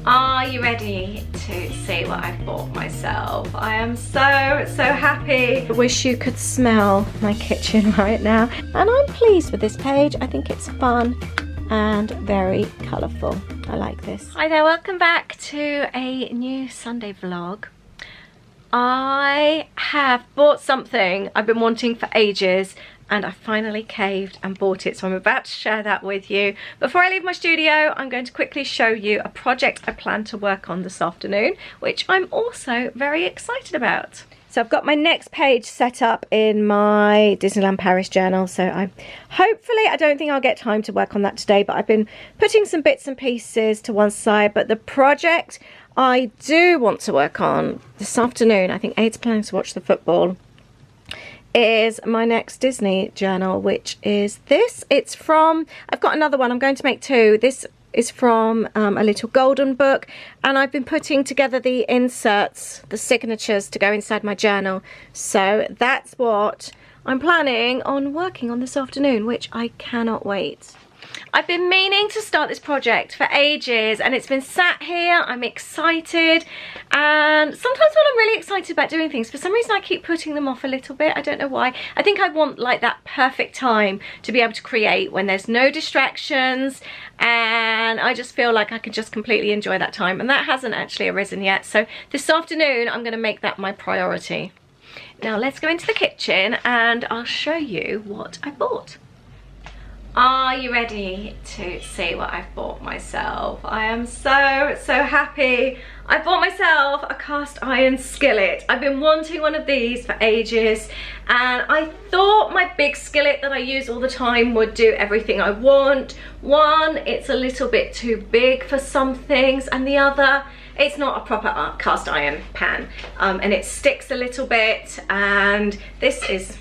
Are you ready to see what I've bought myself? I am so happy. I wish you could smell my kitchen right now. And I'm pleased with this page. I think it's fun and very colourful. I like this. Hi there, welcome back to a new Sunday vlog. I have bought something I've been wanting for ages, and I finally caved and bought it, so I'm about to share that with you. Before I leave my studio, I'm going to quickly show you a project I plan to work on this afternoon, which I'm also very excited about. So I've got my next page set up in my Disneyland Paris journal, so hopefully I don't think I'll get time to work on that today, but I've been putting some bits and pieces to one side. But the project I do want to work on this afternoon, I think Aid's planning to watch the football, is my next Disney journal, which is this. It's from, I've got another one, I'm going to make two. This is from a little golden book, and I've been putting together the inserts, the signatures to go inside my journal. So that's what I'm planning on working on this afternoon, which I cannot wait. I've been meaning to start this project for ages, and it's been sat here. I'm excited, and sometimes when I'm really excited about doing things, for some reason I keep putting them off a little bit. I don't know why. I think I want like that perfect time to be able to create when there's no distractions, and I just feel like I could just completely enjoy that time, and that hasn't actually arisen yet. So this afternoon I'm going to make that my priority. Now let's go into the kitchen and I'll show you what I bought. Are you ready to see what I've bought myself? I am so happy. I bought myself a cast iron skillet. I've been wanting one of these for ages, and I thought my big skillet that I use all the time would do everything I want. One, it's a little bit too big for some things, and the other, it's not a proper cast iron pan, and it sticks a little bit, and this is,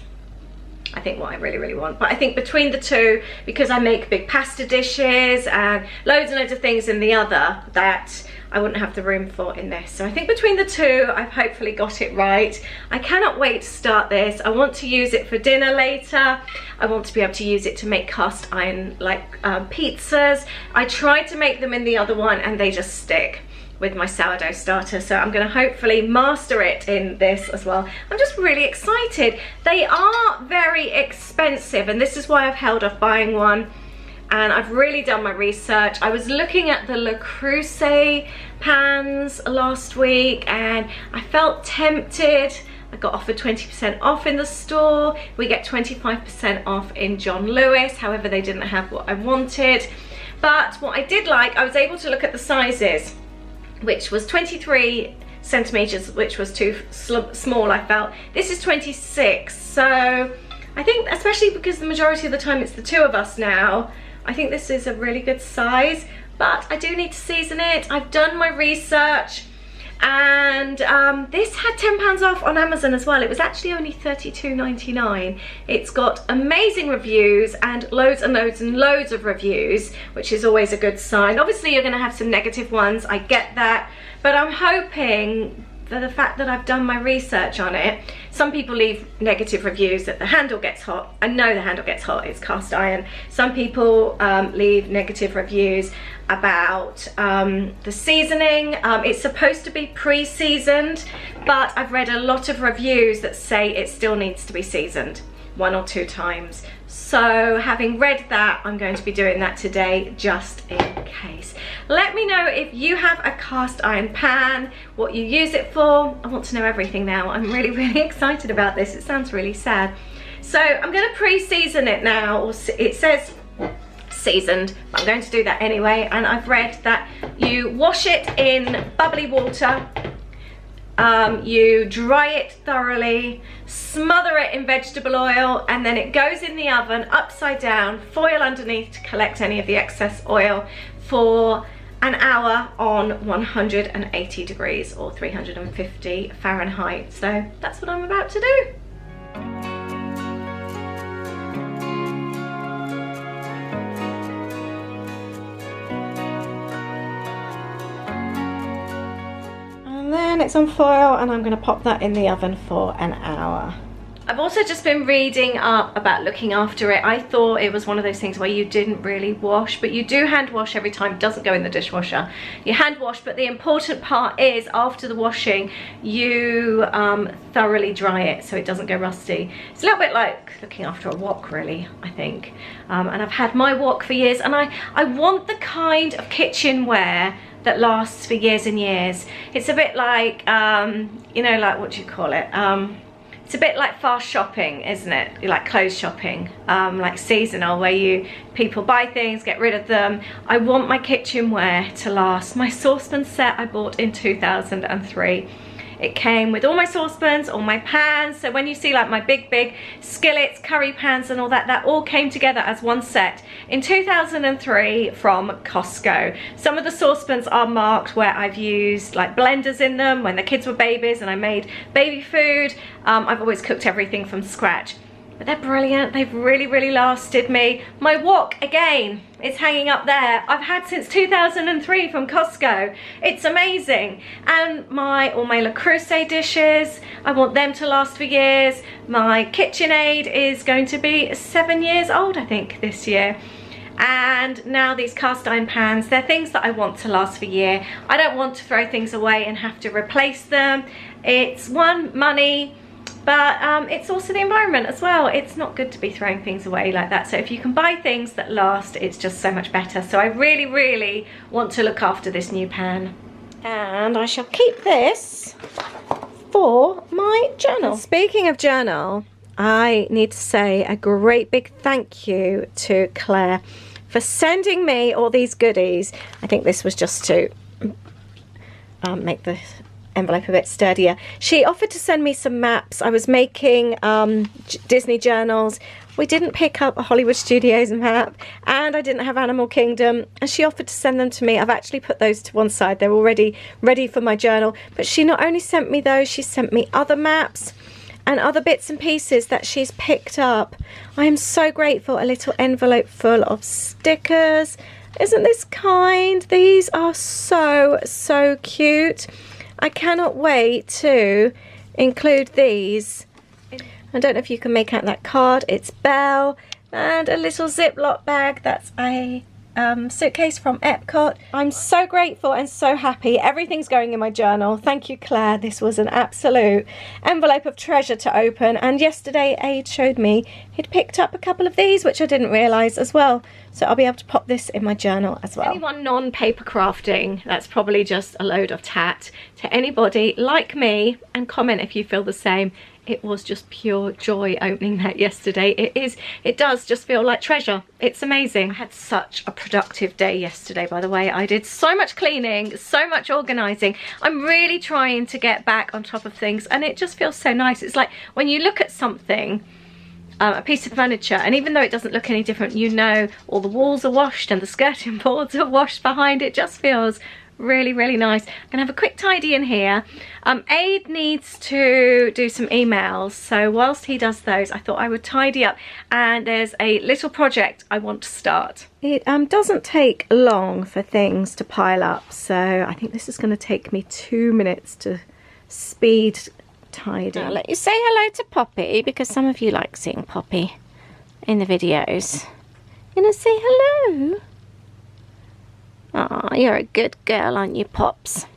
I think, what I really want. But I think between the two, because I make big pasta dishes and loads and loads of things in the other that I wouldn't have the room for in this, so I think between the two I've hopefully got it right. I cannot wait to start this. I want to use it for dinner later. I want to be able to use it to make cast iron like pizzas. I tried to make them in the other one and they just stick with my sourdough starter, so I'm going to hopefully master it in this as well. I'm just really excited. They are very expensive, and this is why I've held off buying one, and I've really done my research. I was looking at the Le Creuset pans last week and I felt tempted. I got offered 20% off in the store. We get 25% off in John Lewis, however they didn't have what I wanted. But what I did like, I was able to look at the sizes, which was 23 centimeters, which was too small, I felt. This is 26, so I think, especially because the majority of the time it's the two of us now, I think this is a really good size. But I do need to season it. I've done my research, and this had £10 off on Amazon as well. It was actually only $32.99. It's got amazing reviews and loads and loads and loads of reviews, which is always a good sign. Obviously you're going to have some negative ones, I get that, but I'm hoping for the fact that I've done my research on it. Some people leave negative reviews that the handle gets hot. I know the handle gets hot, it's cast iron. Some people leave negative reviews about the seasoning. It's supposed to be pre-seasoned, but I've read a lot of reviews that say it still needs to be seasoned 1 or 2 times. So having read that, I'm going to be doing that today just in case. Let me know if you have a cast iron pan, what you use it for. I want to know everything now. I'm really excited about this. It sounds really sad. So I'm going to pre-season it now. It says seasoned, but I'm going to do that anyway. And I've read that you wash it in bubbly water, you dry it thoroughly, smother it in vegetable oil, and then it goes in the oven upside down, foil underneath to collect any of the excess oil, for an hour on 180 degrees or 350 Fahrenheit. So that's what I'm about to do. And then it's on foil, and I'm going to pop that in the oven for an hour. I've also just been reading up about looking after it. I thought it was one of those things where you didn't really wash, but you do hand wash every time. It doesn't go in the dishwasher. You hand wash, but the important part is after the washing, you thoroughly dry it so it doesn't go rusty. It's a little bit like looking after a wok, really, I think. And I've had my wok for years, and I want the kind of kitchenware that lasts for years and years. It's a bit like, you know, like, what do you call it? It's a bit like fast shopping, isn't it? Like clothes shopping, like seasonal, where people buy things, get rid of them. I want my kitchenware to last. My saucepan set I bought in 2003. It came with all my saucepans, all my pans. So when you see like my big skillets, curry pans and all that, that all came together as one set in 2003 from Costco. Some of the saucepans are marked where I've used like blenders in them when the kids were babies and I made baby food. I've always cooked everything from scratch. But they're brilliant. They've really lasted me. My wok, again, it's hanging up there. I've had since 2003 from Costco. It's amazing. And all my Le Creuset dishes, I want them to last for years. My KitchenAid is going to be 7 years old, I think, this year. And now these cast iron pans, they're things that I want to last for a year. I don't want to throw things away and have to replace them. It's one, money, but it's also the environment as well. It's not good to be throwing things away like that. So if you can buy things that last, it's just so much better. So I really want to look after this new pan. And I shall keep this for my journal. Speaking of journal, I need to say a great big thank you to Claire for sending me all these goodies. I think this was just to make the envelope a bit sturdier. She offered to send me some maps. I was making Disney journals. We didn't pick up a Hollywood Studios map, and I didn't have Animal Kingdom, and she offered to send them to me. I've actually put those to one side. They're already ready for my journal, but she not only sent me those, she sent me other maps and other bits and pieces that she's picked up. I am so grateful. A little envelope full of stickers. Isn't this kind? These are so cute. I cannot wait to include these. I don't know if you can make out that card. It's Belle, and a little Ziploc bag. That's a suitcase from Epcot. I'm so grateful and so happy. Everything's going in my journal. Thank you, Claire. This was an absolute envelope of treasure to open. And yesterday, Aid showed me he'd picked up a couple of these, which I didn't realise as well. So I'll be able to pop this in my journal as well. Anyone non-paper crafting, that's probably just a load of tat. To anybody like me, and comment if you feel the same. It was just pure joy opening that yesterday. It does just feel like treasure. It's amazing. I had such a productive day yesterday, by the way. I did so much cleaning, so much organising. I'm really trying to get back on top of things, and it just feels so nice. It's like when you look at something, a piece of furniture, and even though it doesn't look any different, you know all the walls are washed and the skirting boards are washed behind. It just feels really nice. I'm gonna have a quick tidy in here. Aid needs to do some emails, so whilst he does those, I thought I would tidy up, and there's a little project I want to start. It doesn't take long for things to pile up, so I think this is going to take me 2 minutes to speed tidy. I'll let you say hello to Poppy, because some of you like seeing Poppy in the videos. You gonna say hello? Oh, you're a good girl, aren't you, Pops?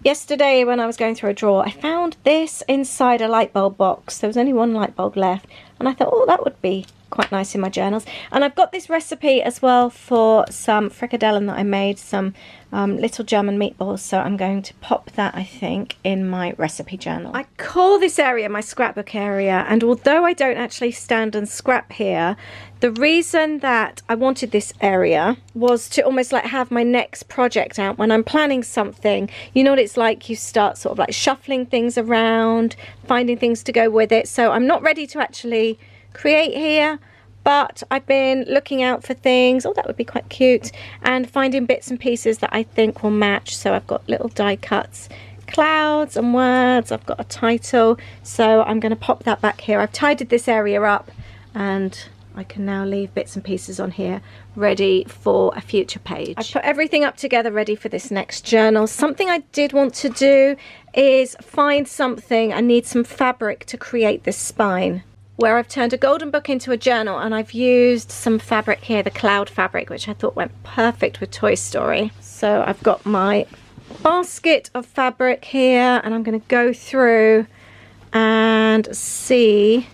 Yesterday when I was going through a drawer, I found this inside a light bulb box. There was only one light bulb left, and I thought, oh, that would be quite nice in my journals. And I've got this recipe as well for some frikadellen that I made, some little German meatballs, so I'm going to pop that, I think, in my recipe journal. I call this area my scrapbook area, and although I don't actually stand and scrap here, the reason that I wanted this area was to almost like have my next project out when I'm planning something. You know what it's like, you start sort of like shuffling things around, finding things to go with it. So I'm not ready to actually create here, but I've been looking out for things. Oh, that would be quite cute, and finding bits and pieces that I think will match. So I've got little die cuts, clouds and words. I've got a title, so I'm going to pop that back here. I've tidied this area up, and I can now leave bits and pieces on here ready for a future page. I put everything up together ready for this next journal. Something I did want to do is find something. I need some fabric to create this spine, where I've turned a golden book into a journal, and I've used some fabric here, the cloud fabric, which I thought went perfect with Toy Story. So I've got my basket of fabric here, and I'm going to go through and see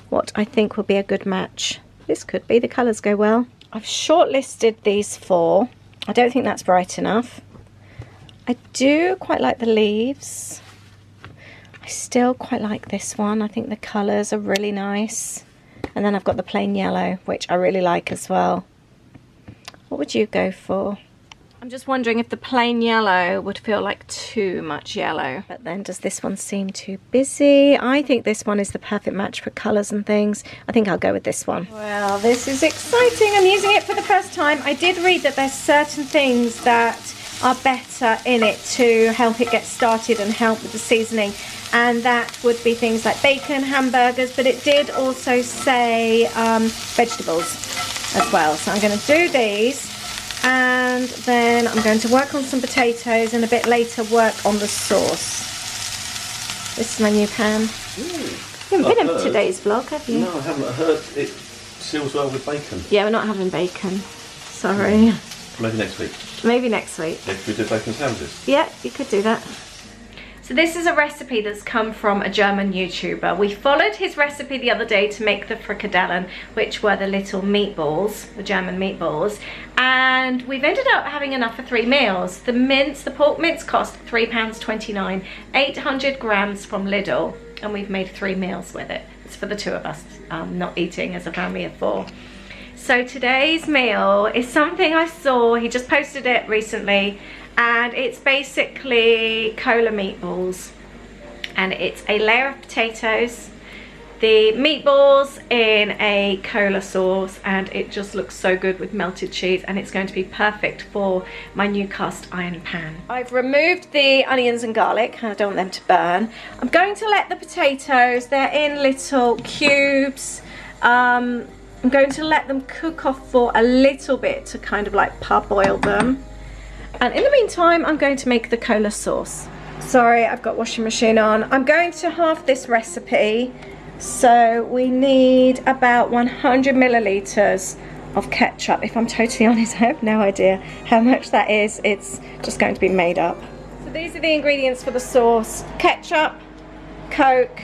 what I think will be a good match. This could be, the colours go well. I've shortlisted these 4. I don't think that's bright enough. I do quite like the leaves. I still quite like this one. I think the colours are really nice. And then I've got the plain yellow, which I really like as well. What would you go for? I'm just wondering if the plain yellow would feel like too much yellow. But then does this one seem too busy? I think this one is the perfect match for colours and things. I think I'll go with this one. Well, this is exciting. I'm using it for the first time. I did read that there's certain things that are better in it to help it get started and help with the seasoning. And that would be things like bacon, hamburgers, but it did also say vegetables as well. So I'm going to do these. And then I'm going to work on some potatoes and a bit later work on the sauce. This is my new pan. You haven't been in today's vlog, have you? No, I haven't. I heard it seals well with bacon. Yeah, we're not having bacon. Sorry. Maybe next week. Maybe next week. Yeah, could we do bacon sandwiches? Yeah, you could do that. So this is a recipe that's come from a German YouTuber. We followed his recipe the other day to make the frikadellen, which were the little meatballs, the German meatballs. And we've ended up having enough for 3 meals. The mince, the pork mince cost £3.29, 800 grams from Lidl, and we've made 3 meals with it. It's for the 2 of us, not eating as a family of 4. So today's meal is something I saw, he just posted it recently, and it's basically cola meatballs, and it's a layer of potatoes, the meatballs in a cola sauce, and it just looks so good with melted cheese, and it's going to be perfect for my new cast iron pan. I've removed the onions and garlic, I don't want them to burn. I'm going to let the potatoes, they're in little cubes, I'm going to let them cook off for a little bit to kind of like parboil them. And in the meantime, I'm going to make the cola sauce. Sorry, I've got washing machine on. I'm going to halve this recipe. So we need about 100 millilitres of ketchup. If I'm totally honest, I have no idea how much that is. It's just going to be made up. So these are the ingredients for the sauce. Ketchup, Coke,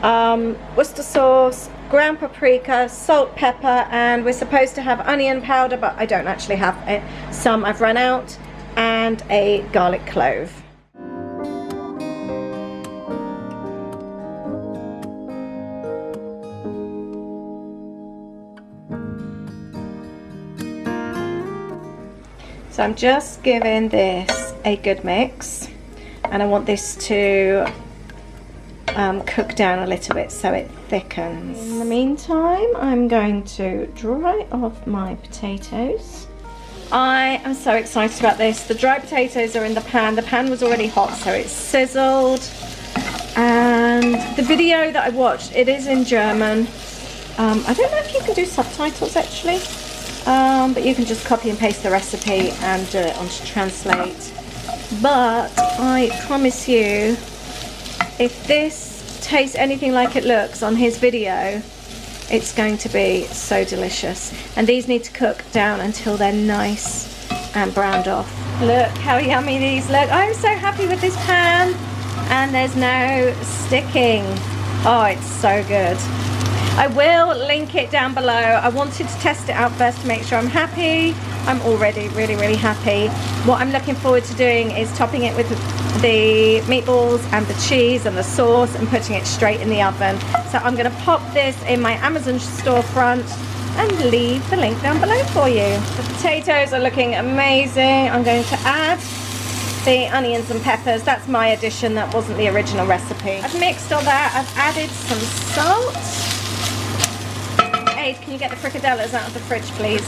Worcester sauce, ground paprika, salt, pepper, and we're supposed to have onion powder, but I don't actually have it. Some I've run out, and a garlic clove. So I'm just giving this a good mix, and I want this to cook down a little bit so it thickens. In the meantime, I'm going to dry off my potatoes. I am so excited about this. The dry potatoes are in the pan. The pan was already hot, so it's sizzled. And the video that I watched, it is in German. I don't know if you can do subtitles actually, but you can just copy and paste the recipe and do it onto Translate. But I promise you, if this tastes anything like it looks on his video, it's going to be so delicious. And these need to cook down until they're nice and browned off. Look how yummy these look. I'm so happy with this pan, and there's no sticking. Oh, it's so good. I will link it down below. I wanted to test it out first to make sure I'm happy. I'm already really happy. What I'm looking forward to doing is topping it with the meatballs and the cheese and the sauce and putting it straight in the oven. So I'm going to pop this in my Amazon storefront and leave the link down below for you. The potatoes are looking amazing. I'm going to add the onions and peppers. That's my addition, that wasn't the original recipe. I've mixed all that. I've added some salt. Aid, can you get the fricadellas out of the fridge, please?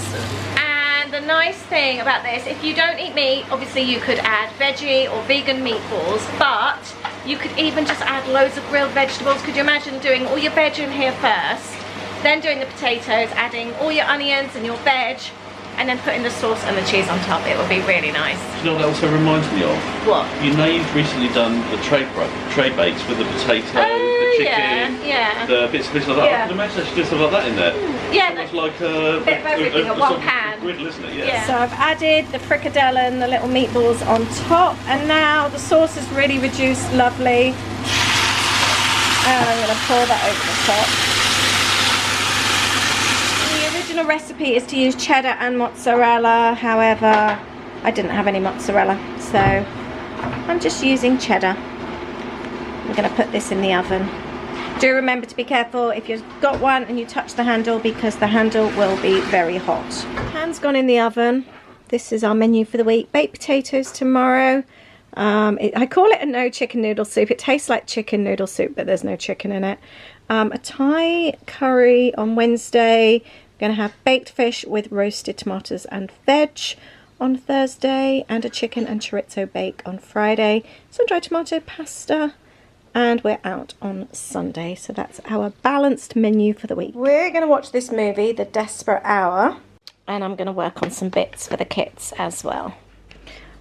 And the nice thing about this, if you don't eat meat, obviously you could add veggie or vegan meatballs, but you could even just add loads of grilled vegetables. Could you imagine doing all your veg in here first then doing the potatoes, adding all your onions and your veg, and then putting the sauce and the cheese on top. It would be really nice. Do you know what that also reminds me of? What? You know you've recently done the tray bakes with the potato, the chicken, the bits and pieces like that. I can imagine actually doing something like that in there. Yeah. It's like a bit of everything in one pan. Griddle, isn't it? Yeah. So I've added the fricadelle and the little meatballs on top, and now the sauce is really reduced lovely. And I'm going to pour that over the top. The original recipe is to use cheddar and mozzarella, however I didn't have any mozzarella, so I'm just using cheddar. I'm going to put this in the oven. Do remember to be careful if you've got one and you touch the handle, because the handle will be very hot. Pan's gone in the oven. This is our menu for the week. Baked potatoes tomorrow. I call it a no chicken noodle soup. It tastes like chicken noodle soup, but there's no chicken in it. A Thai curry on Wednesday. I'm going to have baked fish with roasted tomatoes and veg on Thursday, and a chicken and chorizo bake on Friday. Some dried tomato pasta. And we're out on Sunday, so that's our balanced menu for the week. We're going to watch this movie, The Desperate Hour, and I'm going to work on some bits for the kits as well.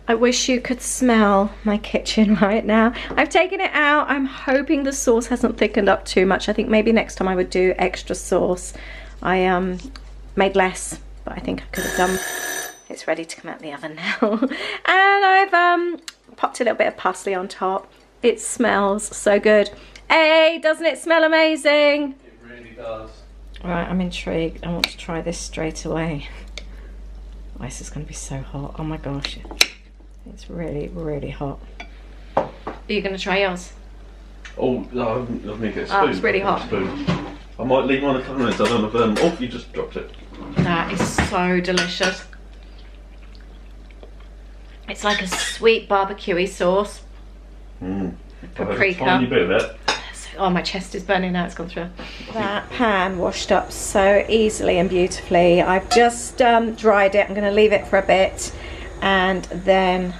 I wish you could smell my kitchen right now. I've taken it out. I'm hoping the sauce hasn't thickened up too much. I think maybe next time I would do extra sauce. I made less, but I think I could have done. It's ready to come out the oven now. And I've popped a little bit of parsley on top. It smells so good. Hey, doesn't it smell amazing? It really does. Right, I'm intrigued. I want to try this straight away. Oh, this is going to be so hot. Oh my gosh. It's really, really hot. Are you going to try yours? Oh, no, let me get a spoon. Oh, it's really hot. I might leave mine a couple minutes. I don't know if oh, you just dropped it. That is so delicious. It's like a sweet barbecue-y sauce. Paprika. A tiny bit of it. Oh, my chest is burning now, it's gone through. That pan washed up so easily and beautifully. I've just dried it. I'm going to leave it for a bit and then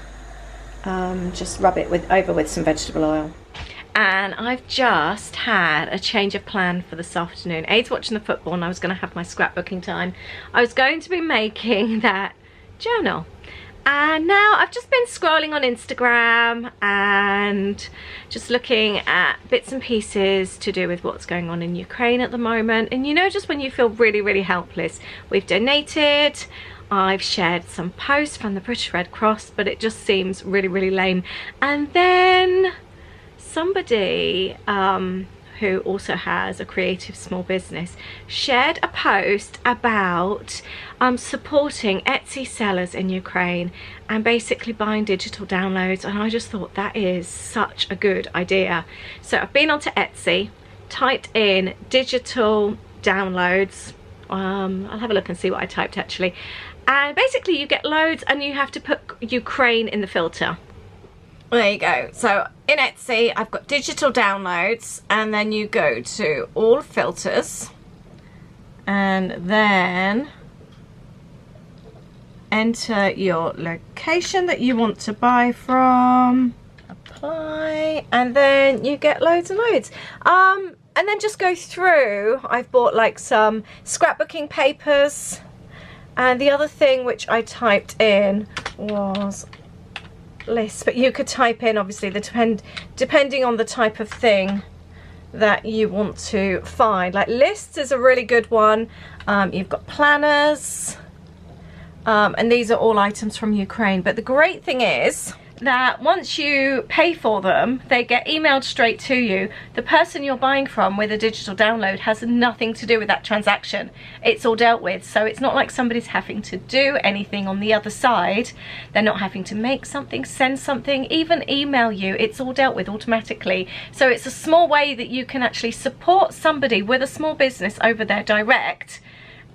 just rub it over with some vegetable oil. And I've just had a change of plan for this afternoon. Aid's watching the football and I was going to have my scrapbooking time. I was going to be making that journal. And now I've just been scrolling on Instagram and just looking at bits and pieces to do with what's going on in Ukraine at the moment. And you know, just when you feel really, really helpless, we've donated, I've shared some posts from the British Red Cross, but it just seems really, really lame. And then somebody who also has a creative small business shared a post about supporting Etsy sellers in Ukraine and basically buying digital downloads, and I just thought that is such a good idea. So I've been onto Etsy, typed in digital downloads. I'll have a look and see what I typed actually, and basically you get loads and you have to put Ukraine in the filter. There you go. So in Etsy I've got digital downloads, and then you go to all filters and then enter your location that you want to buy from, apply, and then you get loads and loads. And then just go through. I've bought like some scrapbooking papers, and the other thing which I typed in was list, but you could type in obviously the depending on the type of thing that you want to find. Like lists is a really good one. You've got planners, and these are all items from Ukraine. But the great thing is that once you pay for them, they get emailed straight to you. The person you're buying from with a digital download has nothing to do with that transaction. It's all dealt with, so it's not like somebody's having to do anything on the other side. They're not having to make something, send something, even email you. It's all dealt with automatically. So it's a small way that you can actually support somebody with a small business over there direct,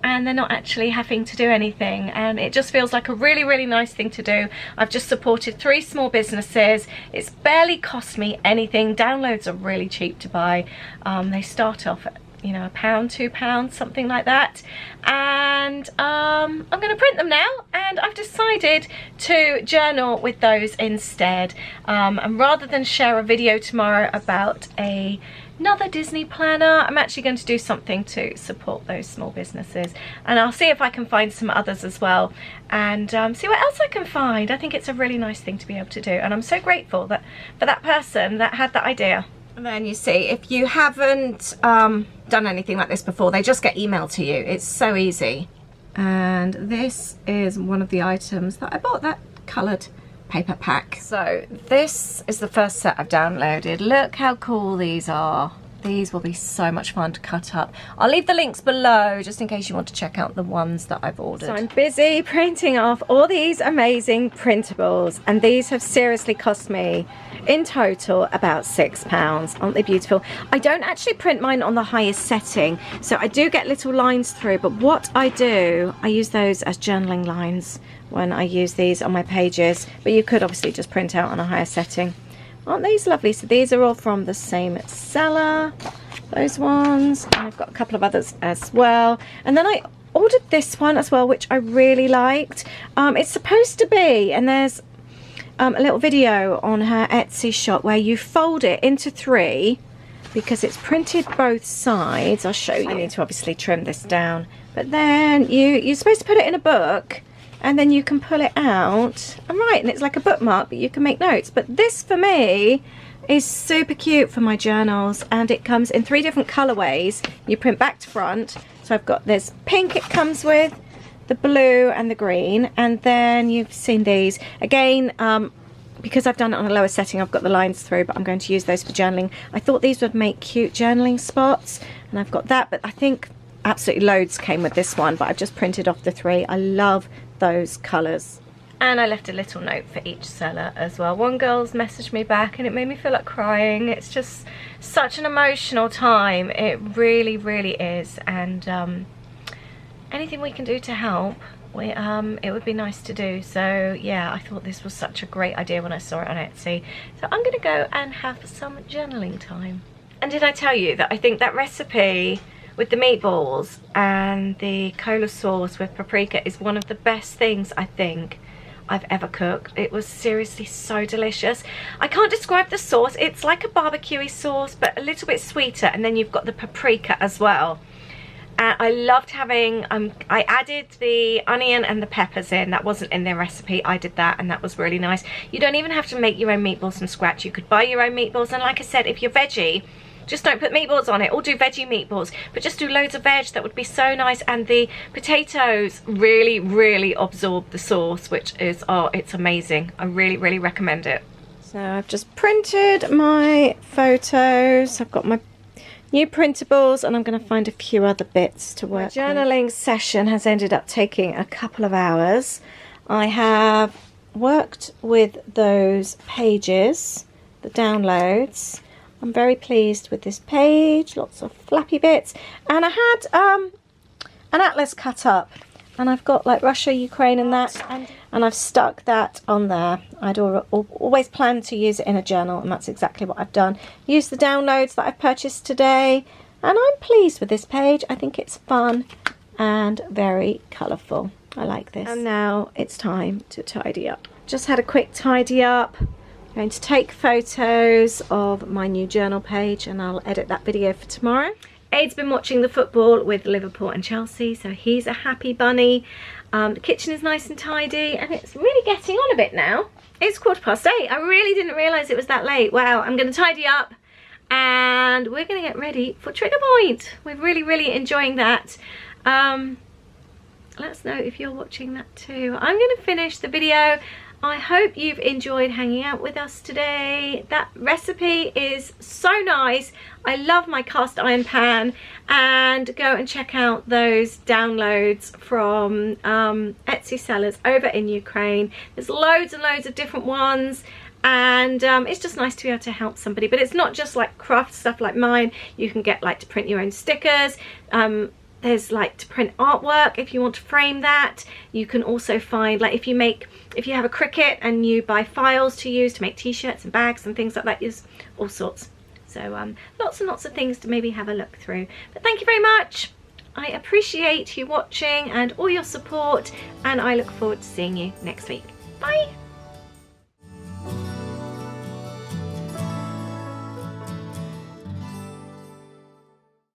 and they're not actually having to do anything, and it just feels like a really, really nice thing to do. I've just supported 3 small businesses. It's barely cost me anything. Downloads are really cheap to buy. They start off at, you know, £1, £2, something like that. And I'm going to print them now, and I've decided to journal with those instead. And rather than share a video tomorrow about a another Disney planner. I'm actually going to do something to support those small businesses, and I'll see if I can find some others as well, and see what else I can find. I think it's a really nice thing to be able to do, and I'm so grateful that for that person that had that idea. And then you see, if you haven't done anything like this before, they just get emailed to you. It's so easy. And this is one of the items that I bought, that coloured paper pack. So this is the first set I've downloaded. Look how cool these are. These will be so much fun to cut up. I'll leave the links below just in case you want to check out the ones that I've ordered. So I'm busy printing off all these amazing printables, and these have seriously cost me in total about £6. Aren't they beautiful? I don't actually print mine on the highest setting, so I do get little lines through, but what I do, I use those as journaling lines when I use these on my pages, but you could obviously just print out on a higher setting. Aren't these lovely? So these are all from the same seller, those ones, and I've got a couple of others as well. And then I ordered this one as well, which I really liked. It's supposed to be, and there's a little video on her Etsy shop where you fold it into 3 because it's printed both sides. I'll show you. I need to obviously trim this down, but then you're supposed to put it in a book, and then you can pull it out. I'm right, and it's like a bookmark, but you can make notes. But this for me is super cute for my journals, and it comes in 3 different colorways. You print back to front. So I've got this pink it comes with, the blue and the green, and then you've seen these. Again, because I've done it on a lower setting, I've got the lines through, but I'm going to use those for journaling. I thought these would make cute journaling spots, and I've got that, but I think absolutely loads came with this one, but I've just printed off the 3. I love those colours. And I left a little note for each seller as well. One girl's messaged me back and it made me feel like crying. It's just such an emotional time. It really, really is. And anything we can do to help, it would be nice to do. So yeah, I thought this was such a great idea when I saw it on Etsy. So I'm going to go and have some journaling time. And did I tell you that I think that recipe with the meatballs and the cola sauce with paprika is one of the best things I think I've ever cooked. It was seriously so delicious. I can't describe the sauce. It's like a barbecue-y sauce, but a little bit sweeter, and then you've got the paprika as well. And I loved having, I added the onion and the peppers in. That wasn't in their recipe. I did that, and that was really nice. You don't even have to make your own meatballs from scratch. You could buy your own meatballs, and like I said, if you're veggie, just don't put meatballs on it, or do veggie meatballs, but just do loads of veg. That would be so nice. And the potatoes really, really absorb the sauce, which is, oh, it's amazing. I really, really recommend it. So I've just printed my photos. I've got my new printables, and I'm going to find a few other bits to work with. My journaling session has ended up taking a couple of hours. I have worked with those pages, the downloads. I'm very pleased with this page, lots of flappy bits, and I had an atlas cut up, and I've got like Russia, Ukraine and that, and I've stuck that on there. I'd always planned to use it in a journal, and that's exactly what I've done. Use the downloads that I've purchased today, and I'm pleased with this page. I think it's fun and very colourful. I like this. And now it's time to tidy up. Just had a quick tidy up. I'm going to take photos of my new journal page, and I'll edit that video for tomorrow. Aid's been watching the football with Liverpool and Chelsea, so he's a happy bunny. The kitchen is nice and tidy, and it's really getting on a bit now. It's 8:15. I really didn't realise it was that late. Wow, I'm going to tidy up, and we're going to get ready for Trigger Point. We're really, really enjoying that. Let us know if you're watching that too. I'm going to finish the video. I hope you've enjoyed hanging out with us today. That recipe is so nice. I love my cast iron pan, and go and check out those downloads from Etsy sellers over in Ukraine. There's loads and loads of different ones, and it's just nice to be able to help somebody. But it's not just like craft stuff like mine. You can get like to print your own stickers. There's like to print artwork if you want to frame that. You can also find, like, if you have a Cricut and you buy files to use to make t-shirts and bags and things like that, there's all sorts. So lots and lots of things to maybe have a look through. But thank you very much. I appreciate you watching and all your support, and I look forward to seeing you next week. Bye.